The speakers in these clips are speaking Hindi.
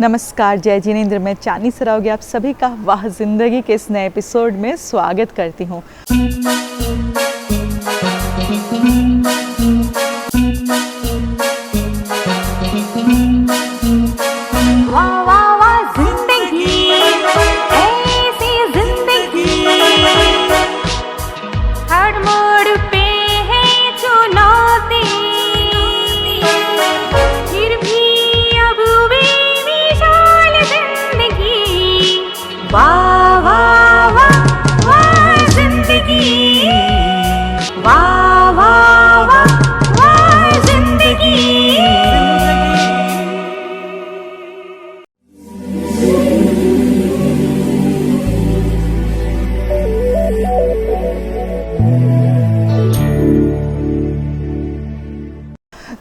नमस्कार, जय जिनेंद्र। मैं चांदनी सरावगी आप सभी का वाह जिंदगी के इस नए एपिसोड में स्वागत करती हूँ।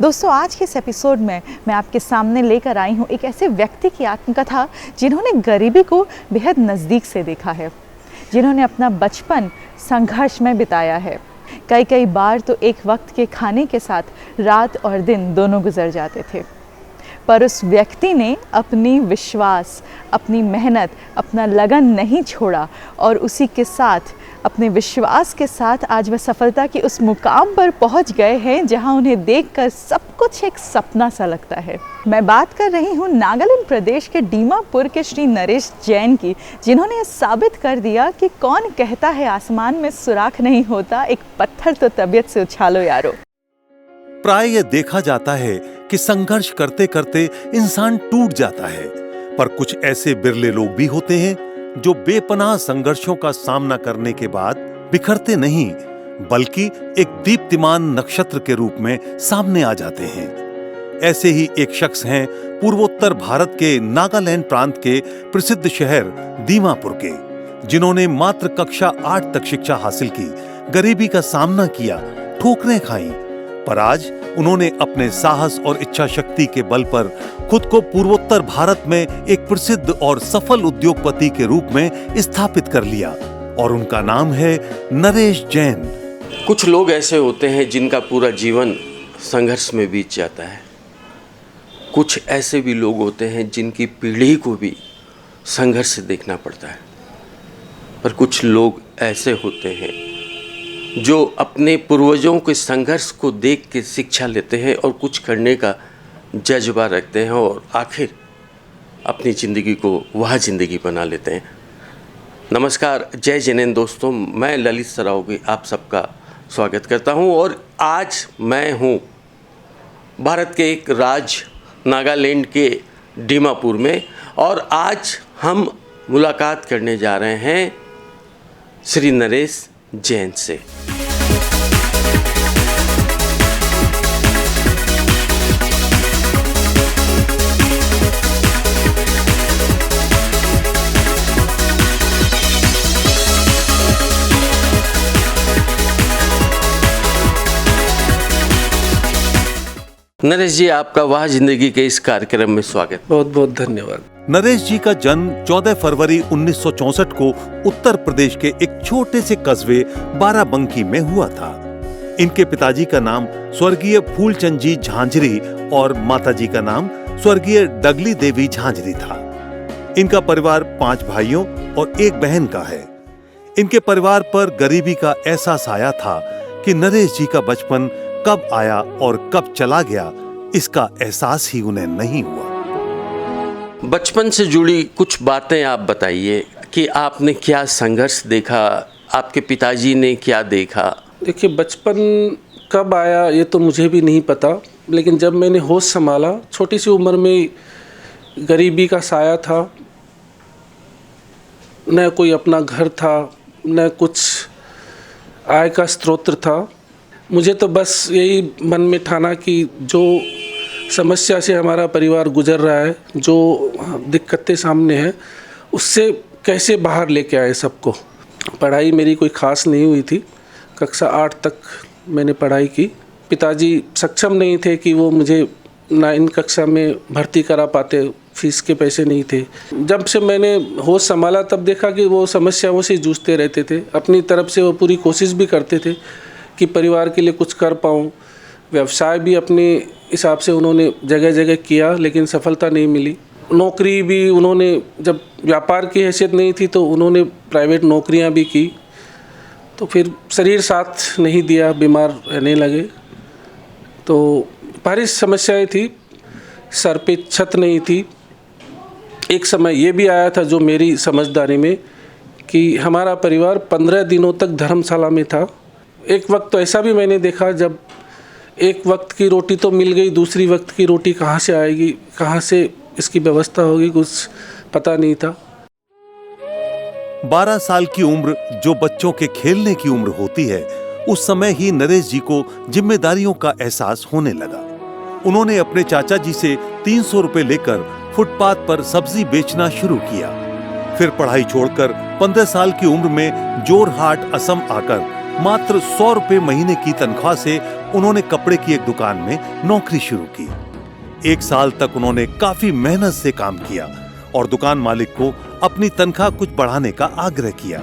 दोस्तों, आज के इस एपिसोड में मैं आपके सामने लेकर आई हूँ एक ऐसे व्यक्ति की आत्मकथा जिन्होंने गरीबी को बेहद नज़दीक से देखा है, जिन्होंने अपना बचपन संघर्ष में बिताया है। कई बार तो एक वक्त के खाने के साथ रात और दिन दोनों गुजर जाते थे, पर उस व्यक्ति ने अपनी विश्वास, अपनी मेहनत, अपना लगन नहीं छोड़ा और उसी के साथ, अपने विश्वास के साथ आज वह सफलता की उस मुकाम पर पहुंच गए हैं जहां उन्हें देखकर सब कुछ एक सपना सा लगता है। मैं बात कर रही हूं नागालैंड प्रदेश के दीमापुर के श्री नरेश जैन की, जिन्होंने ये साबित कर दिया कि कौन कहता है आसमान में सुराख नहीं होता, एक पत्थर तो तबीयत से उछालो यारो। प्राय यह देखा जाता है कि संघर्ष करते करते इंसान टूट जाता है, पर कुछ ऐसे बिरले लोग भी होते हैं जो बेपनाह संघर्षों का सामना करने के बाद बिखरते नहीं, बल्कि एक दीप्तिमान नक्षत्र के रूप में सामने आ जाते हैं। ऐसे ही एक शख्स हैं पूर्वोत्तर भारत के नागालैंड प्रांत के प्रसिद्ध शहर दीमापुर के, जिन्होंने मात्र कक्षा 8 तक शिक्षा हासिल की, गरीबी का सामना किया, ठोकरें खाई, पर आज उन्होंने अपने साहस और इच्छा शक्ति के बल पर खुद को पूर्वोत्तर भारत में एक प्रसिद्ध और सफल उद्योगपति के रूप में स्थापित कर लिया, और उनका नाम है नरेश जैन। कुछ लोग ऐसे होते हैं जिनका पूरा जीवन संघर्ष में बीत जाता है। कुछ ऐसे भी लोग होते हैं जिनकी पीढ़ी को भी संघर्ष से देखना पड़ता है, पर कुछ लोग ऐसे होते हैं जो अपने पूर्वजों के संघर्ष को देख के शिक्षा लेते हैं और कुछ करने का जज्बा रखते हैं और आखिर अपनी ज़िंदगी को वह ज़िंदगी बना लेते हैं। नमस्कार, जय जिनेंद्र दोस्तों, मैं ललित सरावगी आप सबका स्वागत करता हूं। और आज मैं हूं भारत के एक राज्य नागालैंड के दीमापुर में, और आज हम मुलाकात करने जा रहे हैं श्री नरेश जैन से। नरेश जी, आपका वाह जिंदगी के इस कार्यक्रम में स्वागत। बहुत बहुत धन्यवाद। नरेश जी का जन्म 14 फरवरी 1964 को उत्तर प्रदेश के एक छोटे से कस्बे बाराबंकी में हुआ था। इनके पिताजी का नाम स्वर्गीय फूलचंद जी झांझरी और माताजी का नाम स्वर्गीय डगली देवी झांझरी था। इनका परिवार 5 भाइयों और 1 बहन का है। इनके परिवार पर गरीबी का एहसास आया था कि नरेश जी का बचपन कब आया और कब चला गया, इसका एहसास ही उन्हें नहीं हुआ। बचपन से जुड़ी कुछ बातें आप बताइए कि आपने क्या संघर्ष देखा, आपके पिताजी ने क्या देखा। देखिए, बचपन कब आया ये तो मुझे भी नहीं पता, लेकिन जब मैंने होश संभाला, छोटी सी उम्र में गरीबी का साया था, न कोई अपना घर था, न कुछ आय का स्रोत था। मुझे तो बस यही मन में ठाना कि जो समस्या से हमारा परिवार गुजर रहा है, जो दिक्कतें सामने हैं, उससे कैसे बाहर लेके आए सबको। पढ़ाई मेरी कोई ख़ास नहीं हुई थी, कक्षा 8 तक मैंने पढ़ाई की। पिताजी सक्षम नहीं थे कि वो मुझे ना इन कक्षा में भर्ती करा पाते, फीस के पैसे नहीं थे। जब से मैंने होश संभाला तब देखा कि वो समस्याओं से जूझते रहते थे। अपनी तरफ से वो पूरी कोशिश भी करते थे कि परिवार के लिए कुछ कर पाऊँ। व्यवसाय भी अपने हिसाब से उन्होंने जगह जगह किया, लेकिन सफलता नहीं मिली। नौकरी भी उन्होंने, जब व्यापार की हैसियत नहीं थी तो उन्होंने प्राइवेट नौकरियां भी की, तो फिर शरीर साथ नहीं दिया, बीमार रहने लगे। तो भारी समस्याएं थी, सर पे छत नहीं थी। एक समय ये भी आया था जो मेरी समझदारी में कि हमारा परिवार 15 दिनों तक धर्मशाला में था। एक वक्त तो ऐसा भी मैंने देखा जब एक वक्त की रोटी तो मिल गई, दूसरी वक्त की रोटी कहाँ से आएगी, कहाँ से इसकी व्यवस्था होगी, कुछ पता नहीं था। 12 साल की उम्र जो बच्चों के खेलने की उम्र होती है, उस समय ही नरेश जी को जिम्मेदारियों का एहसास होने लगा। उन्होंने अपने चाचा जी से 300 रुपए लेकर फुटपाथ पर सब्जी बेचना शुरू किया। फिर पढ़ाई छोड़कर 15 साल की उम्र में जोरहाट असम आकर मात्र 100 रुपए महीने की तनख्वाह से उन्होंने कपड़े की एक दुकान में नौकरी शुरू की। 1 साल तक उन्होंने काफी मेहनत से काम किया और दुकान मालिक को अपनी तनख्वाह कुछ बढ़ाने का आग्रह किया,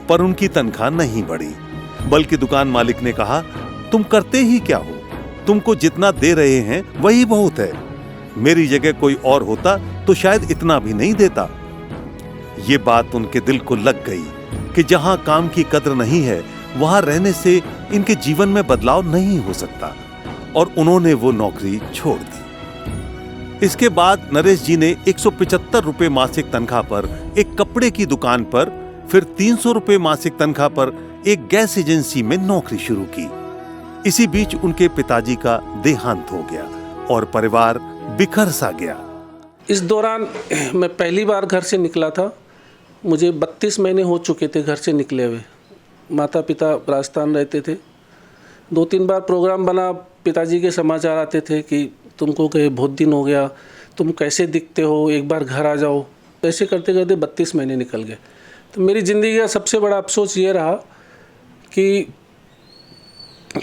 पर उनकी तनख्वाह नहीं बढ़ी। बल्कि दुकान मालिक ने कहा, तुम करते ही क्या हो, तुमको जितना दे रहे हैं वही बहुत है। मेरी जगह कोई और होता तो शायद इतना भी नहीं देता। ये बात उनके दिल को लग गई कि जहां काम की कद्र नहीं है, वहां रहने से इनके जीवन में बदलाव नहीं हो सकता, और उन्होंने वो नौकरी छोड़ दी। इसके बाद नरेश जी ने 175 रुपए मासिक तनख्वाह पर एक कपड़े की दुकान पर, फिर 300 रुपए मासिक तनख्वाह पर एक गैस एजेंसी में नौकरी शुरू की। इसी बीच उनके पिताजी का देहांत हो गया और परिवार बिखर सा गया। इस दौरान मैं पहली बार घर से निकला था। मुझे 32 महीने हो चुके थे घर से निकले हुए। माता पिता राजस्थान रहते थे। 2-3 बार प्रोग्राम बना, पिताजी के समाचार आते थे कि तुमको कहे बहुत दिन हो गया, तुम कैसे दिखते हो, एक बार घर आ जाओ। ऐसे करते करते 32 महीने निकल गए। तो मेरी ज़िंदगी का सबसे बड़ा अफसोस ये रहा कि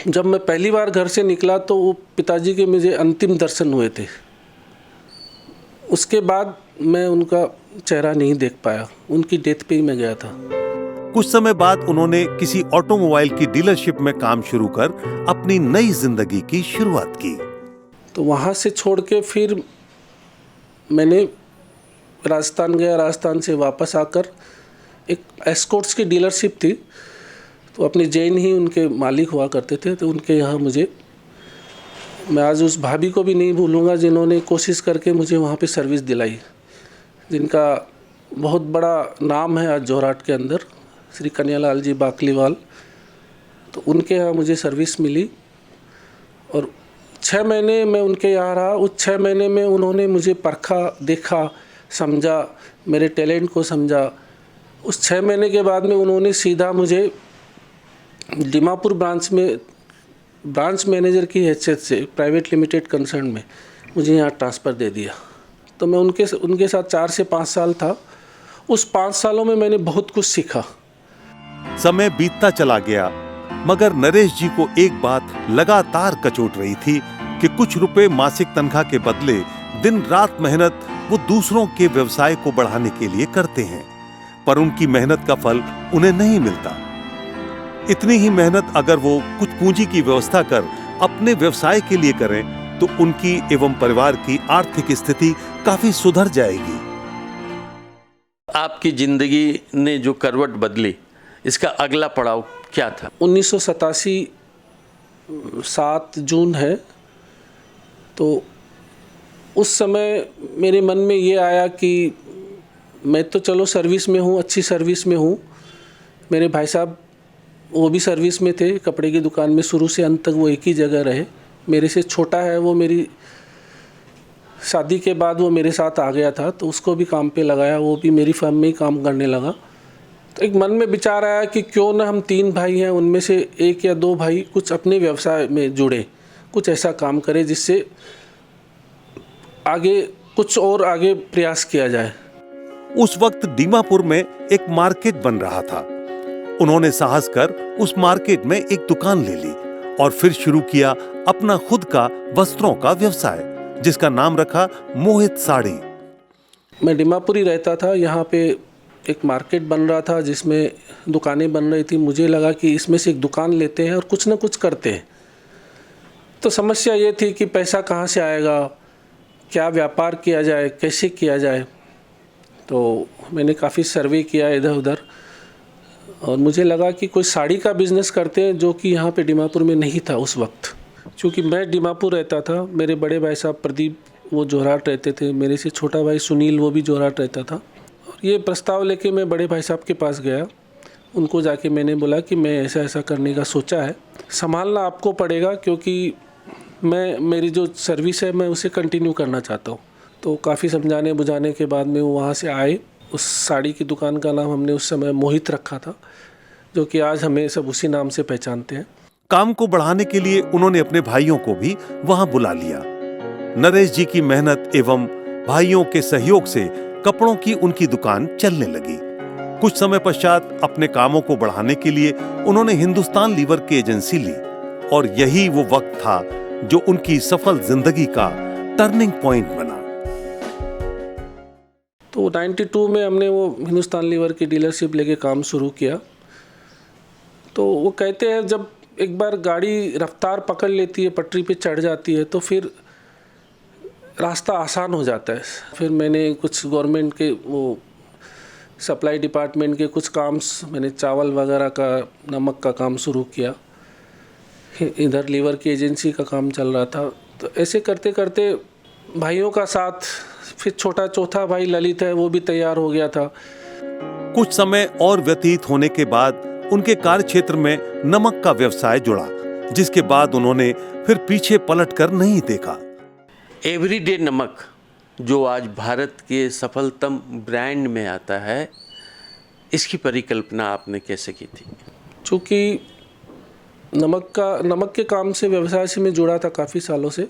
जब मैं पहली बार घर से निकला तो वो पिताजी के मुझे अंतिम दर्शन हुए थे। उसके बाद मैं उनका चेहरा नहीं देख पाया, उनकी डेथ पे ही मैं गया था। कुछ समय बाद उन्होंने किसी ऑटोमोबाइल की डीलरशिप में काम शुरू कर अपनी नई जिंदगी की शुरुआत की। तो वहाँ से छोड़ के फिर मैंने राजस्थान गया। राजस्थान से वापस आकर एक एस्कॉर्ट्स की डीलरशिप थी, तो अपने जैन ही उनके मालिक हुआ करते थे। तो उनके यहाँ मैं आज उस भाभी को भी नहीं भूलूंगा जिन्होंने कोशिश करके मुझे वहाँ पे सर्विस दिलाई, जिनका बहुत बड़ा नाम है आज जोरहाट के अंदर, श्री कन्हैयालाल जी बाकलीवाल। तो उनके यहाँ मुझे सर्विस मिली और 6 महीने मैं उनके यहाँ रहा। उस 6 महीने में उन्होंने मुझे परखा, देखा, समझा, मेरे टैलेंट को समझा। उस 6 महीने के बाद में उन्होंने सीधा मुझे दीमापुर ब्रांच में ब्रांच मैनेजर की हैसियत से प्राइवेट लिमिटेड कंसर्न में मुझे यहाँ ट्रांसफ़र दे दिया। तो मैं उनके साथ 4 से 5 साल था। उस 5 सालों में मैंने बहुत कुछ सीखा। समय बीतता चला गया, मगर नरेश जी को एक बात लगातार कचोट रही थी कि कुछ रुपए मासिक तनख्वाह के बदले दिन रात मेहनत वो दूसरों के व्यवसाय को बढ़ाने के लिए करते हैं, पर उनकी मेहनत का फल उन्हें नहीं मिलता। इतनी ही मेहनत अगर वो कुछ पूंजी की व्यवस्था कर अपने व्यवसाय के लिए करें तो उनकी एवं परिवार की आर्थिक स्थिति काफी सुधर जाएगी। आपकी जिंदगी ने जो करवट बदली, इसका अगला पड़ाव क्या था? 1987 7 जून है। तो उस समय मेरे मन में ये आया कि मैं तो चलो सर्विस में हूँ, अच्छी सर्विस में हूँ। मेरे भाई साहब वो भी सर्विस में थे, कपड़े की दुकान में शुरू से अंत तक वो एक ही जगह रहे। मेरे से छोटा है वो, मेरी शादी के बाद वो मेरे साथ आ गया था, तो उसको भी काम पे लगाया, वो भी मेरी फर्म में ही काम करने लगा। तो एक मन में विचार आया कि क्यों ना हम 3 भाई हैं, उनमें से 1 या 2 भाई कुछ अपने व्यवसाय में जुड़े, कुछ ऐसा काम करें जिससे आगे प्रयास किया जाए। उस वक्त दीमापुर में एक मार्केट बन रहा था। उन्होंने साहस कर उस मार्केट में एक दुकान ले ली और फिर शुरू किया अपना खुद का वस्त्रों का व्यवसाय, जिसका नाम रखा मोहित साड़ी। मैं दीमापुर ही रहता था। यहाँ पे एक मार्केट बन रहा था जिसमें दुकानें बन रही थी। मुझे लगा कि इसमें से एक दुकान लेते हैं और कुछ ना कुछ करते हैं। तो समस्या ये थी कि पैसा कहाँ से आएगा, क्या व्यापार किया जाए, कैसे किया जाए। तो मैंने काफ़ी सर्वे किया इधर उधर और मुझे लगा कि कोई साड़ी का बिज़नेस करते हैं जो कि यहाँ पे दीमापुर में नहीं था उस वक्त। क्योंकि मैं दीमापुर रहता था, मेरे बड़े भाई साहब प्रदीप वो जोरहाट रहते थे, मेरे से छोटा भाई सुनील वो भी जोरहाट रहता था। और ये प्रस्ताव लेके मैं बड़े भाई साहब के पास गया, उनको जाके मैंने बोला कि मैं ऐसा ऐसा करने का सोचा है, संभालना आपको पड़ेगा क्योंकि मेरी जो सर्विस है मैं उसे कंटिन्यू करना चाहता हूँ। तो काफ़ी समझाने बुझाने के बाद में वो वहाँ से आए। उस साड़ी की दुकान का नाम हमने उस समय मोहित रखा था, जो कि आज हमें सब उसी नाम से पहचानते हैं। काम को बढ़ाने के लिए उन्होंने अपने भाइयों को भी वहां बुला लिया। नरेश जी की मेहनत एवं भाइयों के सहयोग से कपड़ों की उनकी दुकान चलने लगी। कुछ समय पश्चात अपने कामों को बढ़ाने के लिए उन्होंने हिंदुस्तान लीवर की एजेंसी ली और यही वो वक्त था जो उनकी सफल जिंदगी का टर्निंग पॉइंट बना। तो 92 में हमने वो हिंदुस्तान लीवर की डीलरशिप लेके काम शुरू किया। तो वो कहते हैं जब एक बार गाड़ी रफ्तार पकड़ लेती है, पटरी पे चढ़ जाती है, तो फिर रास्ता आसान हो जाता है। फिर मैंने कुछ गवर्नमेंट के वो सप्लाई डिपार्टमेंट के कुछ काम, मैंने चावल वगैरह का, नमक का काम शुरू किया। इधर लीवर की एजेंसी का काम चल रहा था। तो ऐसे करते करते भाइयों का साथ, फिर छोटा चौथा भाई ललित है वो भी तैयार हो गया था। कुछ समय और व्यतीत होने के बाद उनके कार्य क्षेत्र में नमक का व्यवसाय जुड़ा, जिसके बाद उन्होंने फिर पीछे पलटकर नहीं देखा। एवरीडे नमक जो आज भारत के सफलतम ब्रांड में आता है, इसकी परिकल्पना आपने कैसे की थी? चूँकि नमक के काम से, व्यवसाय से मैं जुड़ा था काफ़ी सालों से,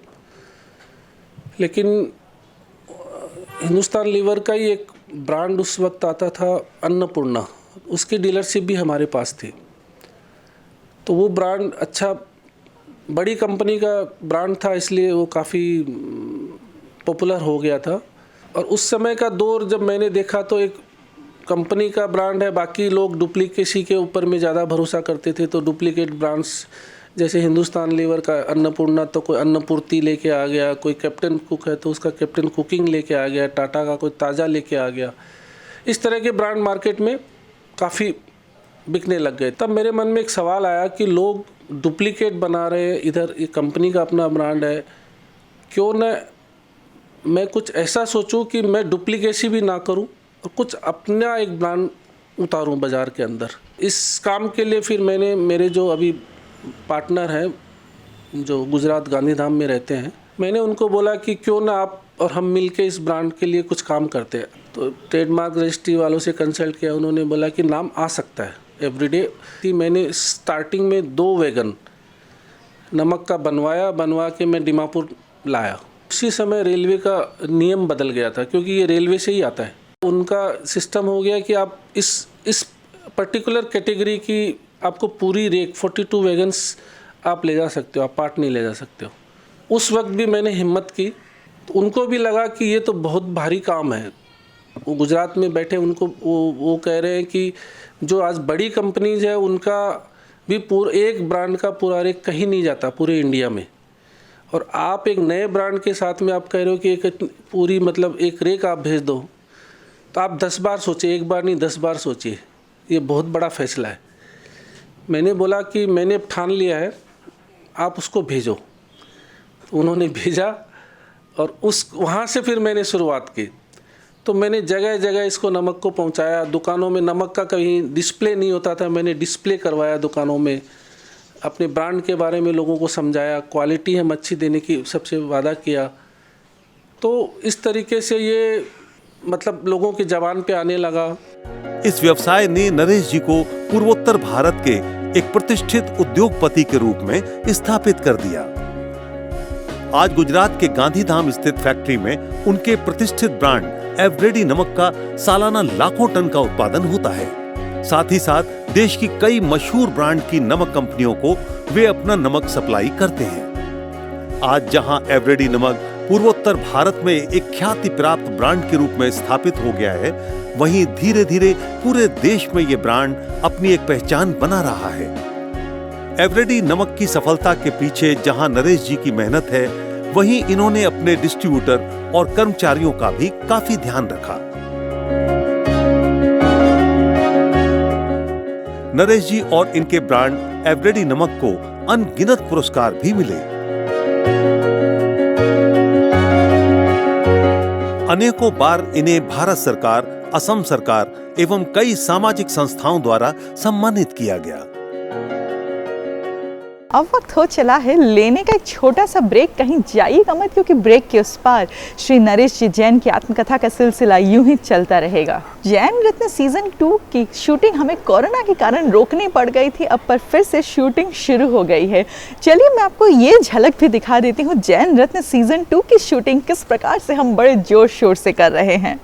लेकिन हिंदुस्तान लीवर का ही एक ब्रांड उस वक्त आता था अन्नपूर्णा, उसकी डीलरशिप भी हमारे पास थी। तो वो ब्रांड अच्छा बड़ी कंपनी का ब्रांड था, इसलिए वो काफ़ी पॉपुलर हो गया था। और उस समय का दौर जब मैंने देखा तो एक कंपनी का ब्रांड है, बाकी लोग डुप्लीकेसी के ऊपर में ज़्यादा भरोसा करते थे। तो डुप्लीकेट ब्रांड्स जैसे हिंदुस्तान लीवर का अन्नपूर्णा, तो कोई अन्नपूर्ति लेके आ गया, कोई कैप्टन कुक है तो उसका कैप्टन कुकिंग लेके आ गया, टाटा का कोई ताज़ा लेके आ गया। इस तरह के ब्रांड मार्केट में काफ़ी बिकने लग गए। तब मेरे मन में एक सवाल आया कि लोग डुप्लीकेट बना रहे हैं, इधर ये कंपनी का अपना ब्रांड है, क्यों न मैं कुछ ऐसा सोचूं कि मैं डुप्लीकेसी भी ना करूं और कुछ अपना एक ब्रांड उतारूं बाज़ार के अंदर। इस काम के लिए फिर मैंने, मेरे जो अभी पार्टनर हैं जो गुजरात गांधीधाम में रहते हैं, मैंने उनको बोला कि क्यों ना आप और हम मिलके इस ब्रांड के लिए कुछ काम करते हैं। तो ट्रेडमार्क रजिस्ट्री वालों से कंसल्ट किया, उन्होंने बोला कि नाम आ सकता है एवरीडे। मैंने स्टार्टिंग में 2 वैगन नमक का बनवा के मैं दीमापुर लाया। उसी समय रेलवे का नियम बदल गया था, क्योंकि ये रेलवे से ही आता है। उनका सिस्टम हो गया कि आप इस पर्टिकुलर कैटेगरी की आपको पूरी रेक 42 वैगन्स आप ले जा सकते हो, आप पार्ट नहीं ले जा सकते हो। उस वक्त भी मैंने हिम्मत की, तो उनको भी लगा कि ये तो बहुत भारी काम है। वो गुजरात में बैठे, उनको वो कह रहे हैं कि जो आज बड़ी कंपनीज है उनका भी एक ब्रांड का पूरा रेक कहीं नहीं जाता पूरे इंडिया में, और आप एक नए ब्रांड के साथ में आप कह रहे हो कि एक पूरी मतलब एक रेक आप भेज दो, तो आप 10 बार सोचिए, एक बार नहीं 10 बार सोचिए, ये बहुत बड़ा फैसला है। मैंने बोला कि मैंने ठान लिया है, आप उसको भेजो। उन्होंने भेजा और वहाँ से फिर मैंने शुरुआत की। तो मैंने जगह जगह इसको नमक को पहुँचाया। दुकानों में नमक का कहीं डिस्प्ले नहीं होता था, मैंने डिस्प्ले करवाया दुकानों में, अपने ब्रांड के बारे में लोगों को समझाया, क्वालिटी हम अच्छी देने की सबसे वादा किया। तो इस तरीके से ये मतलब लोगों की ज़बान पे आने लगा। इस व्यवसाय ने नरेश जी को पूर्वोत्तर भारत के एक प्रतिष्ठित उद्योगपति के रूप में स्थापित कर दिया। आज गुजरात के गांधीधाम स्थित फैक्ट्री में उनके प्रतिष्ठित ब्रांड एवरेडी नमक का सालाना लाखों टन का उत्पादन होता है। साथ ही साथ देश की कई मशहूर ब्रांड की नमक कंपनियों को वे अपना नमक सप्लाई करते हैं। आज जहां एवरेडी नमक पूर्वोत्तर भारत में एक ख्याति प्राप्त ब्रांड के रूप में स्थापित हो गया है, वहीं धीरे धीरे पूरे देश में यह ब्रांड अपनी एक पहचान बना रहा है। एवरेडी नमक की सफलता के पीछे जहां नरेश जी की मेहनत है, वहीं इन्होंने अपने डिस्ट्रीब्यूटर और कर्मचारियों का भी काफी ध्यान रखा। नरेश जी और इनके ब्रांड एवरेडी नमक को अनगिनत पुरस्कार भी मिले। अनेकों बार इन्हें भारत सरकार, असम सरकार एवं कई सामाजिक संस्थाओं द्वारा सम्मानित किया गया। अब वक्त हो चला है लेने का एक छोटा सा ब्रेक। कहीं जाइएगा मत, क्योंकि ब्रेक के उस पार श्री नरेश जी जैन की आत्मकथा का सिलसिला यूं ही चलता रहेगा। जैन रत्न सीजन 2 की शूटिंग हमें कोरोना के कारण रोकनी पड़ गई थी, अब पर फिर से शूटिंग शुरू हो गई है। चलिए मैं आपको ये झलक भी दिखा देती हूँ जैन रत्न सीजन 2 की शूटिंग किस प्रकार से हम बड़े जोर शोर से कर रहे हैं।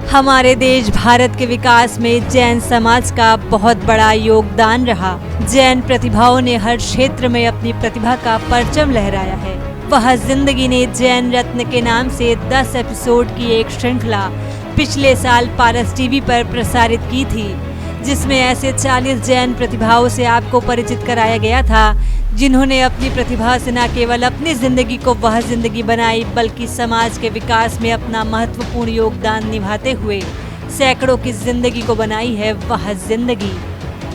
हमारे देश भारत के विकास में जैन समाज का बहुत बड़ा योगदान रहा। जैन प्रतिभाओं ने हर क्षेत्र में अपनी प्रतिभा का परचम लहराया है। वह जिंदगी ने जैन रत्न के नाम से 10 एपिसोड की एक श्रृंखला पिछले साल पारस टीवी पर प्रसारित की थी, जिसमें ऐसे 40 जैन प्रतिभाओं से आपको परिचित कराया गया था, जिन्होंने अपनी प्रतिभा से न केवल अपनी जिंदगी को वह जिंदगी बनाई, बल्कि समाज के विकास में अपना महत्वपूर्ण योगदान निभाते हुए सैकड़ों की जिंदगी को बनाई है वह जिंदगी।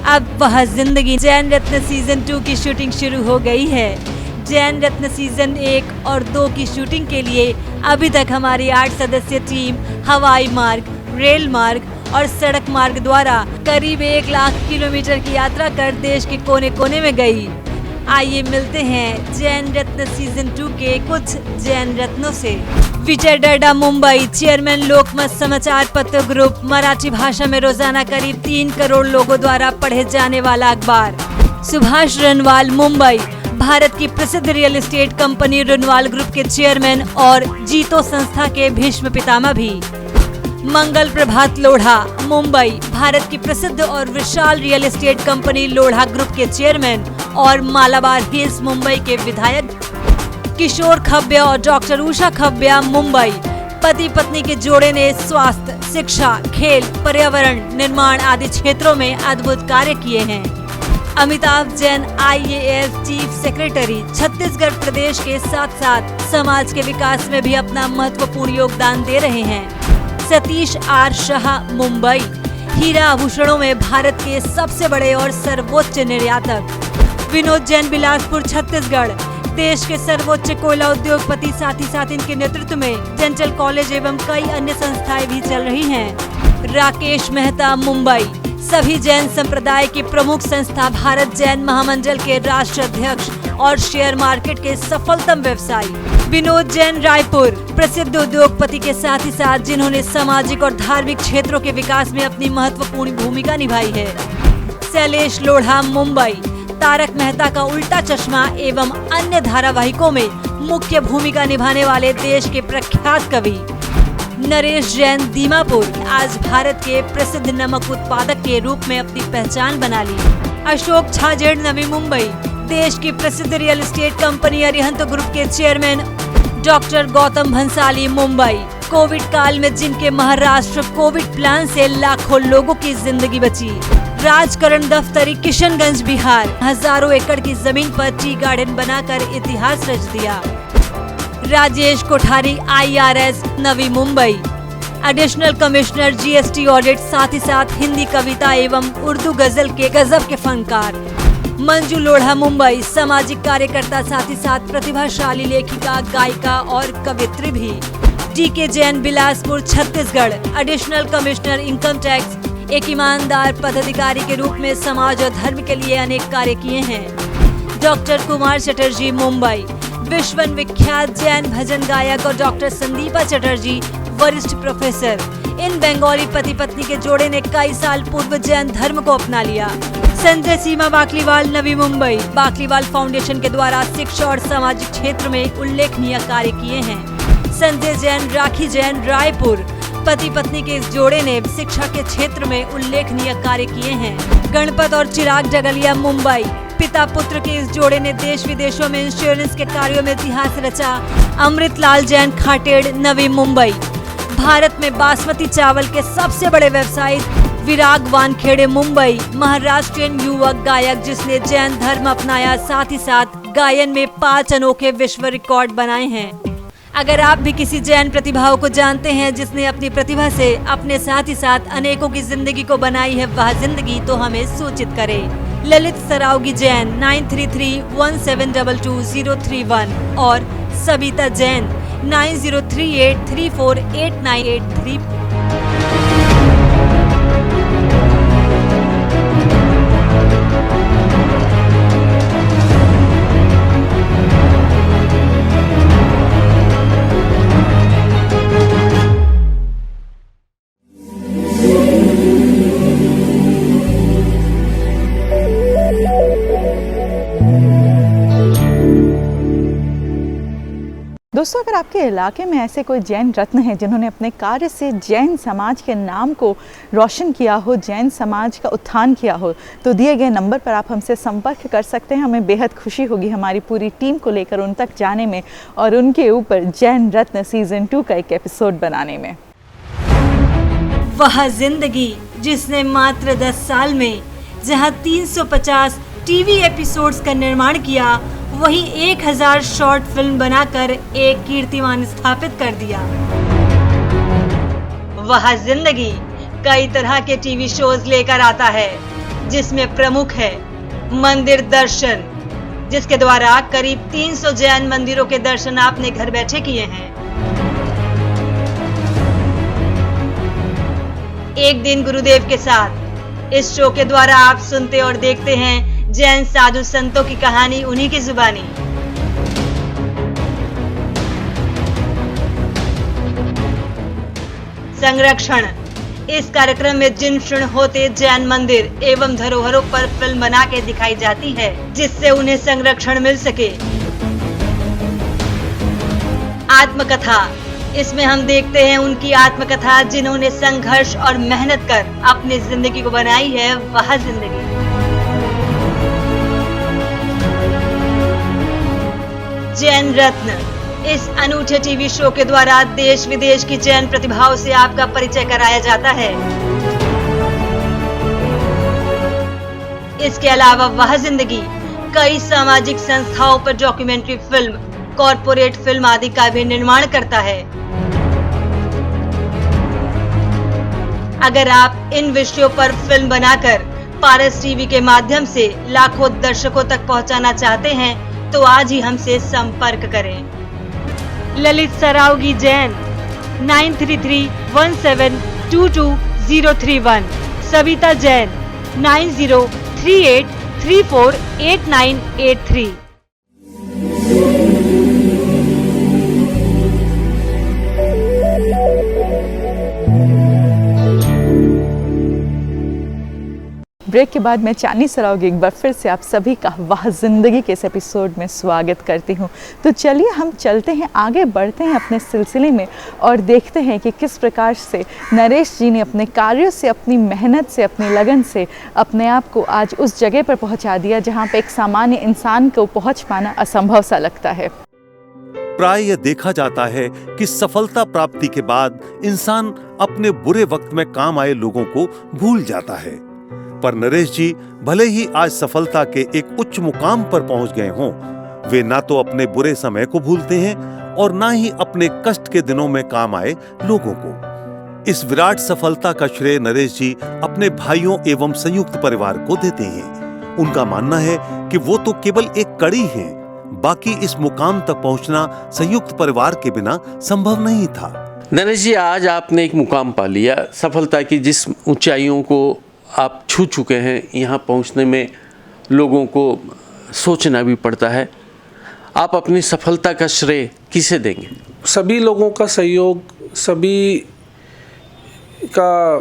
अब वह जिंदगी जैन रत्न सीजन 2 की शूटिंग शुरू हो गई है। जैन रत्न सीजन 1 और 2 की शूटिंग के लिए अभी तक हमारी 8 सदस्यीय टीम हवाई मार्ग, रेल मार्ग और सड़क मार्ग द्वारा करीब 1 लाख किलोमीटर की यात्रा कर देश के कोने कोने में गई। आइए मिलते हैं जैन रत्न सीजन 2 के कुछ जैन रत्नों से। विजय डरडा, मुंबई, चेयरमैन लोकमत समाचार पत्र ग्रुप, मराठी भाषा में रोजाना करीब 3 करोड़ लोगों द्वारा पढ़े जाने वाला अखबार। सुभाष रनवाल, मुंबई, भारत की प्रसिद्ध real estate company Runwal group के चेयरमैन और जीतो संस्था के भीष्म पितामह भी। मंगल प्रभात लोढ़ा, मुंबई, भारत की प्रसिद्ध और विशाल real estate company Lodha group के चेयरमैन और मालाबार हिल्स मुंबई के विधायक। किशोर खब्या और डॉक्टर उषा खब्या, मुंबई, पति पत्नी के जोड़े ने स्वास्थ्य, शिक्षा, खेल, पर्यावरण, निर्माण आदि क्षेत्रों में अद्भुत कार्य किए हैं। Amitabh Jain, IAS chief secretary, Chhattisgarh प्रदेश के साथ साथ समाज के विकास में भी अपना महत्वपूर्ण योगदान दे रहे हैं। सतीश आर शाह, मुंबई, हीरा आभूषणों में भारत के सबसे बड़े और सर्वोच्च निर्यातक। विनोद जैन, बिलासपुर, छत्तीसगढ़, देश के सर्वोच्च कोयला उद्योगपति, साथ ही साथ इनके नेतृत्व में डेंटल कॉलेज एवं कई अन्य संस्थाएं भी चल रही हैं। राकेश मेहता, मुंबई, सभी जैन संप्रदाय की प्रमुख संस्था भारत जैन महामंडल के राष्ट्र अध्यक्ष और शेयर मार्केट के सफलतम व्यवसायी। विनोद जैन, रायपुर, प्रसिद्ध उद्योगपति के साथ ही साथ जिन्होंने सामाजिक और धार्मिक क्षेत्रों के विकास में अपनी महत्वपूर्ण भूमिका निभाई है। शैलेश लोढ़ा, मुंबई, तारक मेहता का उल्टा चश्मा एवं अन्य धारावाहिकों में मुख्य भूमिका निभाने वाले देश के प्रख्यात कवि। नरेश जैन, दीमापुर, आज भारत के प्रसिद्ध नमक उत्पादक के रूप में अपनी पहचान बना ली। अशोक छाजेड़, नवी मुंबई, देश की प्रसिद्ध real estate company Arihant group के chairman. Doctor Gautam Bhansali, Mumbai, covid काल में जिनके महाराष्ट्र कोविड प्लान से लाखों लोगों की जिंदगी बची। राजकरण दफ्तरी, किशनगंज, बिहार, हजारों एकड़ की जमीन पर टी गार्डन बनाकर इतिहास रच दिया। Rajesh Kothari, IRS, Navi Mumbai, additional commissioner GST audit, साथ ही साथ हिंदी कविता एवं उर्दू गजल के गजब के फनकार। मंजू लोढ़ा, मुंबई, सामाजिक कार्यकर्ता, साथ ही साथ प्रतिभाशाली लेखिका, गायिका और कवित्री भी। DK Jain, Bilaspur, Chhattisgarh, additional commissioner income tax, एक ईमानदार पदाधिकारी के रूप में समाज और धर्म के लिए अनेक कार्य किए हैं। डॉक्टर कुमार चटर्जी, मुंबई, विश्व विख्यात जैन भजन गायक और डॉक्टर संदीपा चटर्जी, वरिष्ठ प्रोफेसर। इन बंगाली पति पत्नी के जोड़े ने कई साल पूर्व जैन धर्म को अपना लिया। संजय सीमा बाकलीवाल, नवी मुंबई, बाकलीवाल फाउंडेशन के द्वारा शिक्षा और सामाजिक क्षेत्र में उल्लेखनीय कार्य किए हैं। संजय जैन, राखी जैन, रायपुर, पति पत्नी के इस जोड़े ने शिक्षा के क्षेत्र में उल्लेखनीय कार्य किए हैं। गणपत और चिराग जगलिया, मुंबई, पिता पुत्र के इस जोड़े ने देश विदेशों में इंश्योरेंस के कार्यों में इतिहास रचा। अमृतलाल जैन खाटेड़, नवी मुंबई, भारत में बासमती चावल के सबसे बड़े व्यवसायी विराग वानखेड़े मुंबई, महाराष्ट्रियन युवक गायक जिसने जैन धर्म अपनाया, साथ ही साथ गायन में 5 अनोखे विश्व रिकॉर्ड बनाए हैं। अगर आप भी किसी जैन प्रतिभाओं को जानते हैं जिसने अपनी प्रतिभा से अपने साथ ही साथ अनेकों की जिंदगी को बनाई है वह जिंदगी, तो हमें सूचित करें। ललित सरावगी जैन 9331722031 और सबिता जैन 9038348983। दोस्तों, अगर आपके इलाके में ऐसे कोई जैन रत्न हैं जिन्होंने अपने कार्य से जैन समाज के नाम को रोशन किया हो, जैन समाज का उत्थान किया हो, तो दिए गए नंबर पर आप हमसे संपर्क कर सकते हैं। हमें बेहद खुशी होगी हमारी पूरी टीम को लेकर उन तक जाने में और उनके ऊपर जैन रत्न सीज़न 2 का एक एपिसोड बनाने में। वह जिंदगी जिसने मात्र 10 साल में जहां 350 टीवी एपिसोड्स का निर्माण किया, वहीं 1000 शॉर्ट फिल्म बनाकर एक कीर्तिमान स्थापित कर दिया। वह जिंदगी कई तरह के टीवी शोज लेकर आता है, जिसमें प्रमुख है मंदिर दर्शन, जिसके द्वारा करीब 300 जैन मंदिरों के दर्शन आपने घर बैठे किए हैं। एक दिन गुरुदेव के साथ, इस शो के द्वारा आप सुनते और देखते हैं जैन साधु संतों की कहानी उन्हीं की जुबानी। संरक्षण, इस कार्यक्रम में जिन क्षण होते जैन मंदिर एवं धरोहरों पर फिल्म बना के दिखाई जाती है, जिससे उन्हें संरक्षण मिल सके। आत्मकथा, इसमें हम देखते हैं उनकी आत्मकथा जिन्होंने संघर्ष और मेहनत कर अपनी जिंदगी को बनाई है वह जिंदगी। जैन रत्न, इस अनूठे टीवी शो के द्वारा देश विदेश की जैन प्रतिभाओं से आपका परिचय कराया जाता है। इसके अलावा वह जिंदगी कई सामाजिक संस्थाओं पर डॉक्यूमेंट्री फिल्म, कॉर्पोरेट फिल्म आदि का भी निर्माण करता है। अगर आप इन विषयों पर फिल्म बनाकर पारस टीवी के माध्यम से लाखों दर्शकों तक पहुंचाना चाहते हैं, तो आज ही हमसे संपर्क करें। ललित सरावगी जैन 9331722031, सबिता जैन 9038348983। ब्रेक के बाद मैं चांदनी सरावगी एक बार फिर से आप सभी का वाह जिंदगी के इस एपिसोड में स्वागत करती हूँ। तो चलिए हम चलते हैं, आगे बढ़ते हैं अपने सिलसिले में और देखते हैं कि किस प्रकार से नरेश जी ने अपने कार्यों से, अपनी मेहनत से, अपनी लगन से अपने आप को आज उस जगह पर पहुँचा दिया जहाँ पर एक सामान्य इंसान को पहुँच पाना असंभव सा लगता है। प्राय यह देखा जाता है कि सफलता प्राप्ति के बाद इंसान अपने बुरे वक्त में काम आए लोगों को भूल जाता है, पर नरेश जी भले ही आज सफलता के एक उच्च मुकाम पर पहुंच गए हों, वे ना तो अपने बुरे समय को भूलते हैं और ना ही अपने कष्ट के दिनों में काम आए लोगों को। इस विराट सफलता का श्रेय नरेश जी अपने भाइयों एवं संयुक्त परिवार को देते हैं। उनका मानना है कि वो तो केवल एक कड़ी हैं, बाकी इस मुकाम तक पहुंचना संयुक्त परिवार के बिना संभव नहीं था। नरेश जी, आज आपने एक मुकाम पा लिया, सफलता की जिस ऊंचाइयों को आप छू चुके हैं, यहाँ पहुँचने में लोगों को सोचना भी पड़ता है। आप अपनी सफलता का श्रेय किसे देंगे? सभी लोगों का सहयोग, सभी का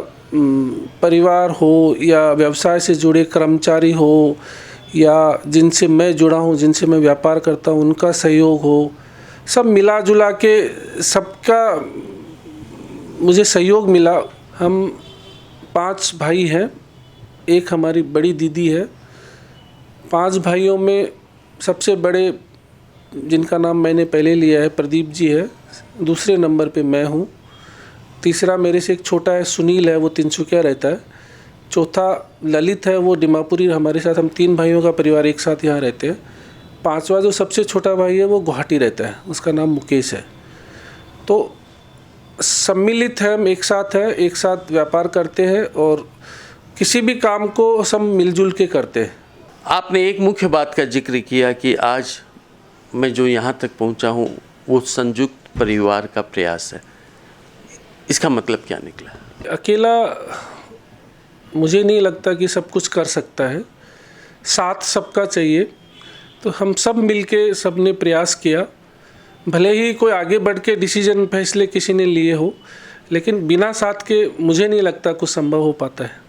परिवार हो या व्यवसाय से जुड़े कर्मचारी हो या जिनसे मैं जुड़ा हूँ, जिनसे मैं व्यापार करता हूँ, उनका सहयोग हो, सब मिला जुला के सबका मुझे सहयोग मिला। हम 5 भाई हैं, एक हमारी बड़ी दीदी है। 5 भाइयों में सबसे बड़े, जिनका नाम मैंने पहले लिया है, प्रदीप जी है। दूसरे नंबर पे मैं हूँ। तीसरा मेरे से एक छोटा है सुनील है, वो तिनसुकिया रहता है। चौथा ललित है, वो डिमापुरी हमारे साथ, हम 3 भाइयों का परिवार एक साथ यहाँ रहते हैं। 5वां जो सबसे छोटा भाई है वो गुवाहाटी रहता है, उसका नाम मुकेश है। तो सम्मिलित है, हम एक साथ व्यापार करते हैं और किसी भी काम को सब मिलजुल के करते हैं। आपने एक मुख्य बात का जिक्र किया कि आज मैं जो यहाँ तक पहुँचा हूँ वो संयुक्त परिवार का प्रयास है। इसका मतलब क्या निकला? अकेला मुझे नहीं लगता कि सब कुछ कर सकता है, साथ सबका चाहिए। तो हम सब मिलके सबने प्रयास किया, भले ही कोई आगे बढ़ के डिसीजन फैसले किसी ने लिए हो, लेकिन बिना साथ के मुझे नहीं लगता कुछ संभव हो पाता है।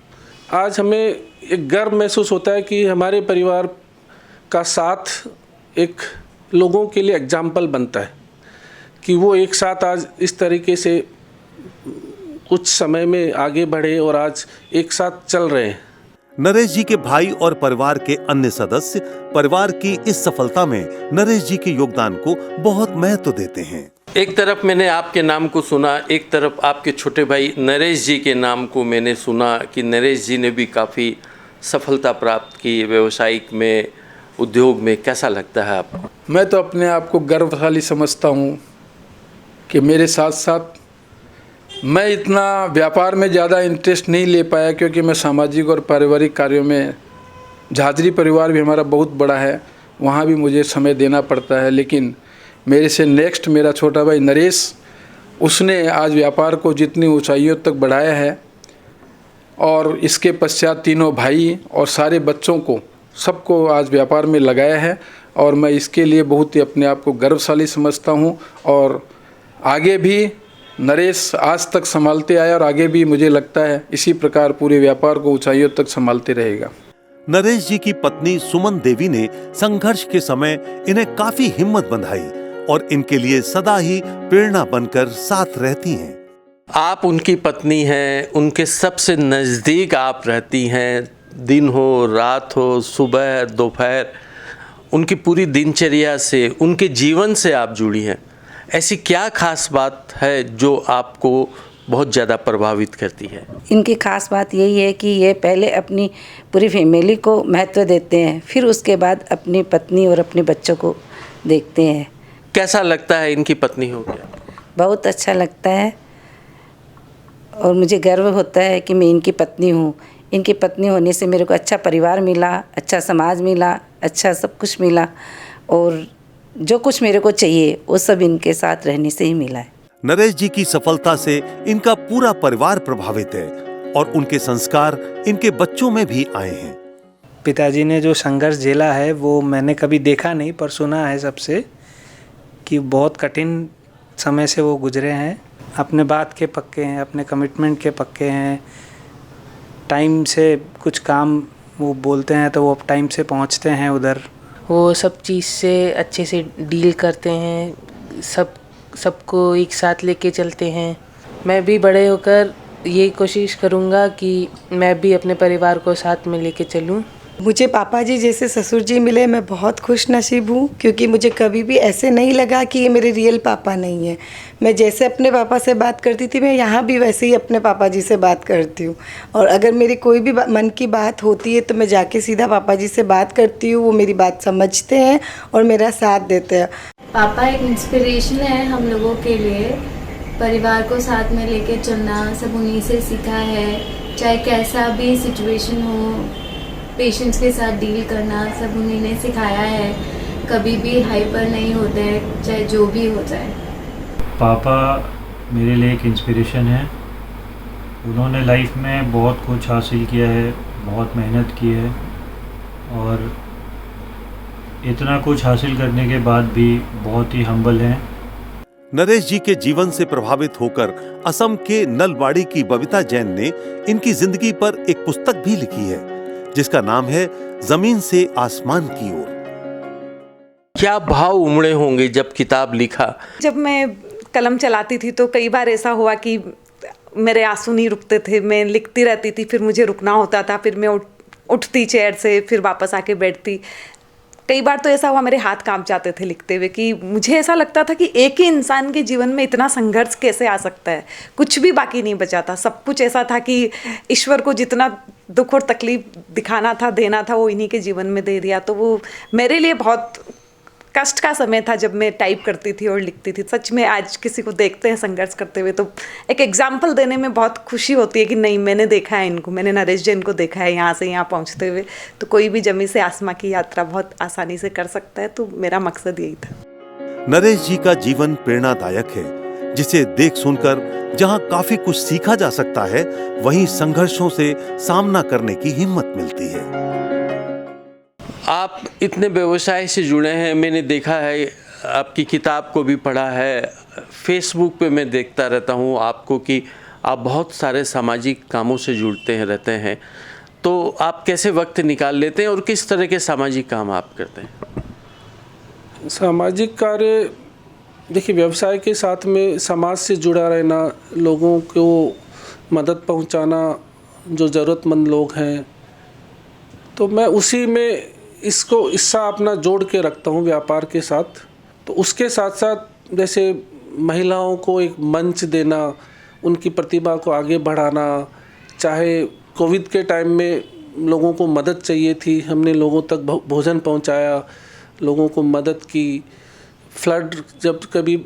आज हमें एक गर्व महसूस होता है कि हमारे परिवार का साथ एक लोगों के लिए एग्जाम्पल बनता है कि वो एक साथ आज इस तरीके से कुछ समय में आगे बढ़े और आज एक साथ चल रहे हैं। नरेश जी के भाई और परिवार के अन्य सदस्य परिवार की इस सफलता में नरेश जी के योगदान को बहुत महत्व देते हैं। एक तरफ मैंने आपके नाम को सुना, एक तरफ आपके छोटे भाई नरेश जी के नाम को मैंने सुना कि नरेश जी ने भी काफ़ी सफलता प्राप्त की व्यवसायिक में, उद्योग में। कैसा लगता है आपको? मैं तो अपने आप को गर्वशाली समझता हूँ कि मेरे साथ साथ मैं इतना व्यापार में ज़्यादा इंटरेस्ट नहीं ले पाया, क्योंकि मैं सामाजिक और पारिवारिक कार्यों में, झाजरी परिवार भी हमारा बहुत बड़ा है, वहाँ भी मुझे समय देना पड़ता है। लेकिन मेरे से नेक्स्ट मेरा छोटा भाई नरेश, उसने आज व्यापार को जितनी ऊंचाइयों तक बढ़ाया है और इसके पश्चात तीनों भाई और सारे बच्चों को, सबको आज व्यापार में लगाया है और मैं इसके लिए बहुत ही अपने आप को गर्वशाली समझता हूँ। और आगे भी नरेश आज तक संभालते आया और आगे भी मुझे लगता है इसी प्रकार पूरे व्यापार को ऊंचाइयों तक संभालते रहेगा। नरेश जी की पत्नी सुमन देवी ने संघर्ष के समय इन्हें काफी हिम्मत बंधाई और इनके लिए सदा ही प्रेरणा बनकर साथ रहती हैं। आप उनकी पत्नी हैं, उनके सबसे नज़दीक आप रहती हैं, दिन हो रात हो, सुबह दोपहर, उनकी पूरी दिनचर्या से, उनके जीवन से आप जुड़ी हैं। ऐसी क्या खास बात है जो आपको बहुत ज़्यादा प्रभावित करती है? इनकी खास बात यही है कि ये पहले अपनी पूरी फैमिली को महत्व देते हैं, फिर उसके बाद अपनी पत्नी और अपने बच्चों को देखते हैं। कैसा लगता है इनकी पत्नी हो गया? बहुत अच्छा लगता है और मुझे गर्व होता है कि मैं इनकी पत्नी हूँ। इनकी पत्नी होने से मेरे को अच्छा परिवार मिला, अच्छा समाज मिला, अच्छा सब कुछ मिला और जो कुछ मेरे को चाहिए वो सब इनके साथ रहने से ही मिला है। नरेश जी की सफलता से इनका पूरा परिवार प्रभावित है और उनके संस्कार इनके बच्चों में भी आए हैं। पिताजी ने जो संघर्ष झेला है वो मैंने कभी देखा नहीं, पर सुना है सबसे कि बहुत कठिन समय से वो गुजरे हैं। अपने बात के पक्के हैं, अपने कमिटमेंट के पक्के हैं, टाइम से कुछ काम वो बोलते हैं तो वो टाइम से पहुंचते हैं उधर। वो सब चीज़ से अच्छे से डील करते हैं, सबको एक साथ लेके चलते हैं। मैं भी बड़े होकर ये कोशिश करूँगा कि मैं भी अपने परिवार को साथ में लेके चलूँ। मुझे पापा जी जैसे ससुर जी मिले, मैं बहुत खुश नसीब हूँ, क्योंकि मुझे कभी भी ऐसे नहीं लगा कि ये मेरे रियल पापा नहीं हैं। मैं जैसे अपने पापा से बात करती थी, मैं यहाँ भी वैसे ही अपने पापा जी से बात करती हूँ। और अगर मेरी कोई भी मन की बात होती है तो मैं जाके सीधा पापा जी से बात करती हूँ। वो मेरी बात समझते हैं और मेरा साथ देते हैं। पापा एक इंस्पिरेशन है हम लोगों के लिए। परिवार को साथ में लेके चलना सब उन्हीं से सीखा है। चाहे कैसा भी सिचुएशन हो, पेशेंट्स के साथ डील करना सब उन्हीं ने सिखाया है। कभी भी हाइपर नहीं होते हैं, चाहे जो भी हो जाए। पापा मेरे लिए एक इंस्पिरेशन है। उन्होंने लाइफ में बहुत कुछ हासिल किया है, बहुत मेहनत की है और इतना कुछ हासिल करने के बाद भी बहुत ही हम्बल हैं। नरेश जी के जीवन से प्रभावित होकर असम के नलबाड़ी की बबीता जैन ने इनकी जिंदगी पर एक पुस्तक भी लिखी है जिसका नाम है जमीन से आसमान की ओर। क्या भाव उमड़े होंगे जब किताब लिखा? जब मैं कलम चलाती थी तो कई बार ऐसा हुआ कि मेरे आंसू नहीं रुकते थे। मैं लिखती रहती थी, फिर मुझे रुकना होता था, फिर मैं उठती चेयर से, फिर वापस आके बैठती। कई बार तो ऐसा हुआ मेरे हाथ कांप जाते थे लिखते हुए कि मुझे ऐसा लगता था कि एक ही इंसान के जीवन में इतना संघर्ष कैसे आ सकता है। कुछ भी बाकी नहीं बचा था, सब कुछ ऐसा था कि ईश्वर को जितना दुख और तकलीफ दिखाना था, देना था, वो इन्हीं के जीवन में दे दिया। तो वो मेरे लिए बहुत कष्ट का समय था जब मैं टाइप करती थी और लिखती थी। सच में आज किसी को देखते हैं संघर्ष करते हुए तो एक एग्जाम्पल देने में बहुत खुशी होती है कि नहीं, मैंने देखा है इनको, मैंने नरेश जैन को देखा है यहाँ से यहाँ पहुँचते हुए। तो कोई भी जमी से आसमां की यात्रा बहुत आसानी से कर सकता है। तो मेरा मकसद यही था। नरेश जी का जीवन प्रेरणादायक है, जिसे देख सुनकर जहां काफी कुछ सीखा जा सकता है, वहीं संघर्षों से सामना करने की हिम्मत मिलती है। आप इतने व्यवसाय से जुड़े हैं, मैंने देखा है, आपकी किताब को भी पढ़ा है, फेसबुक पे मैं देखता रहता हूँ आपको कि आप बहुत सारे सामाजिक कामों से जुड़ते हैं रहते हैं। तो आप कैसे वक्त निकाल लेते हैं और किस तरह के सामाजिक काम आप करते हैं? सामाजिक कार्य देखिए, व्यवसाय के साथ में समाज से जुड़ा रहना, लोगों को मदद पहुंचाना, जो ज़रूरतमंद लोग हैं, तो मैं उसी में इसको हिस्सा अपना जोड़ के रखता हूँ व्यापार के साथ। तो उसके साथ साथ जैसे महिलाओं को एक मंच देना, उनकी प्रतिभा को आगे बढ़ाना, चाहे कोविड के टाइम में लोगों को मदद चाहिए थी, हमने लोगों तक भोजन पहुँचाया, लोगों को मदद की। फ्लड, जब कभी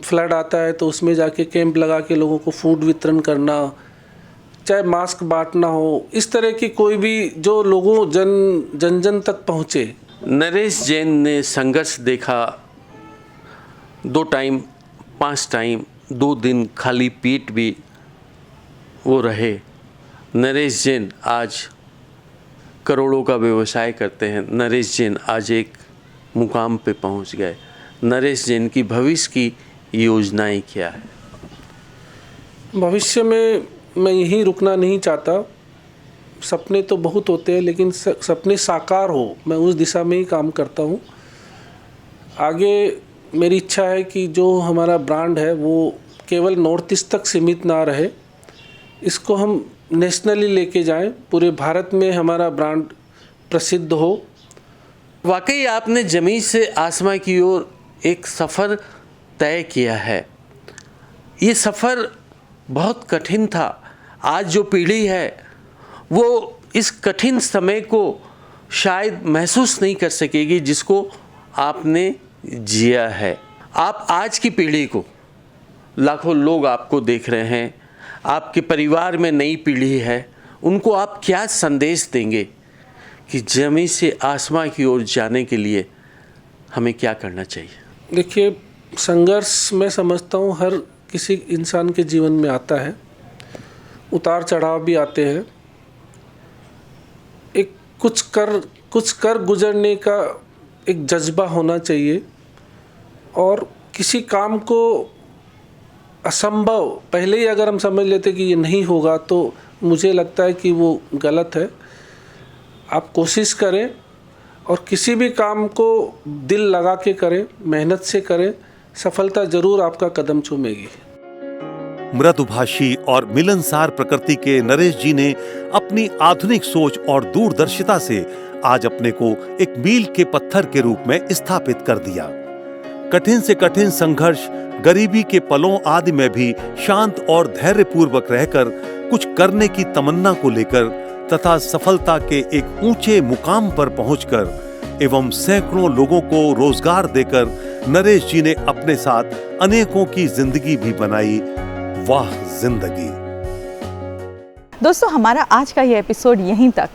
फ्लड आता है तो उसमें जाके कैंप लगा के लोगों को फूड वितरण करना, चाहे मास्क बांटना हो, इस तरह की कोई भी जो लोगों जन जन तक पहुँचे। नरेश जैन ने संघर्ष देखा, 2 टाइम 5 टाइम, 2 दिन खाली पेट भी वो रहे। नरेश जैन आज करोड़ों का व्यवसाय करते हैं। नरेश जैन आज एक मुकाम पे पहुंच गए। नरेश जैन की भविष्य की योजनाएं क्या है? भविष्य में मैं यहीं रुकना नहीं चाहता। सपने तो बहुत होते हैं, लेकिन सपने साकार हो, मैं उस दिशा में ही काम करता हूँ। आगे मेरी इच्छा है कि जो हमारा ब्रांड है वो केवल नॉर्थ ईस्ट तक सीमित ना रहे, इसको हम नेशनली लेके जाएं, पूरे भारत में हमारा ब्रांड प्रसिद्ध हो। वाकई आपने ज़मीन से आसमां की ओर एक सफ़र तय किया है। ये सफ़र बहुत कठिन था। आज जो पीढ़ी है वो इस कठिन समय को शायद महसूस नहीं कर सकेगी जिसको आपने जिया है। आप आज की पीढ़ी को, लाखों लोग आपको देख रहे हैं, आपके परिवार में नई पीढ़ी है, उनको आप क्या संदेश देंगे कि ज़मीन से आसमां की ओर जाने के लिए हमें क्या करना चाहिए? देखिए, संघर्ष मैं समझता हूँ हर किसी इंसान के जीवन में आता है, उतार चढ़ाव भी आते हैं। एक कुछ कर गुजरने का एक जज्बा होना चाहिए, और किसी काम को असंभव पहले ही अगर हम समझ लेते कि ये नहीं होगा तो मुझे लगता है कि वो गलत है। आप कोशिश करें और किसी भी काम को दिल लगा के करें, मेहनत से करें, सफलता जरूर आपका कदम चूमेगी। मृदुभाषी और मिलनसार प्रकृति के नरेश जी ने अपनी आधुनिक सोच और दूरदर्शिता से आज अपने को एक मील के पत्थर के रूप में स्थापित कर दिया। कठिन से कठिन संघर्ष, गरीबी के पलों आदि में भी शांत और धैर्यपूर्वक रहकर कुछ करने की तमन्ना को लेकर तथा सफलता के एक ऊंचे मुकाम पर पहुंचकर एवं सैकड़ों लोगों को रोजगार देकर नरेश जी ने अपने साथ अनेकों की जिंदगी भी बनाई। वाह जिंदगी। दोस्तों, हमारा आज का ये एपिसोड यहीं तक।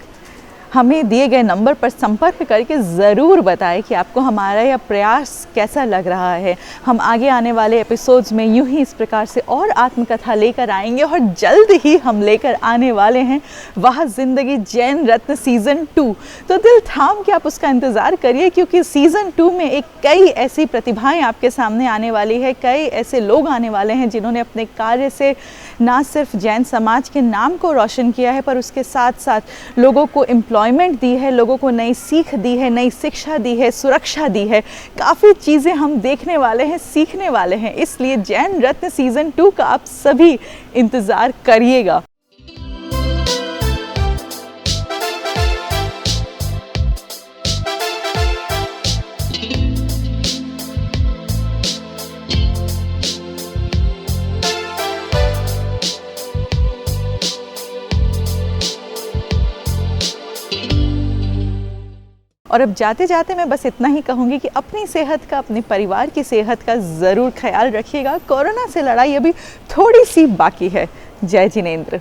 हमें दिए गए नंबर पर संपर्क करके ज़रूर बताएं कि आपको हमारा यह प्रयास कैसा लग रहा है। हम आगे आने वाले एपिसोड्स में यूं ही इस प्रकार से और आत्मकथा लेकर आएंगे, और जल्द ही हम लेकर आने वाले हैं वाह जिंदगी जैन रत्न सीज़न 2। तो दिल थाम के आप उसका इंतज़ार करिए, क्योंकि सीज़न 2 में एक कई ऐसी प्रतिभाएं आपके सामने आने वाली है, कई ऐसे लोग आने वाले हैं जिन्होंने अपने कार्य से ना सिर्फ जैन समाज के नाम को रोशन किया है, पर उसके साथ साथ लोगों को एम्प्लॉयमेंट दी है, लोगों को नई सीख दी है, नई शिक्षा दी है, सुरक्षा दी है। काफ़ी चीज़ें हम देखने वाले हैं, सीखने वाले हैं। इसलिए जैन रत्न सीज़न 2 का आप सभी इंतज़ार करिएगा। और अब जाते जाते मैं बस इतना ही कहूँगी कि अपनी सेहत का, अपने परिवार की सेहत का ज़रूर ख्याल रखिएगा। कोरोना से लड़ाई अभी थोड़ी सी बाकी है। जय जिनेंद्र।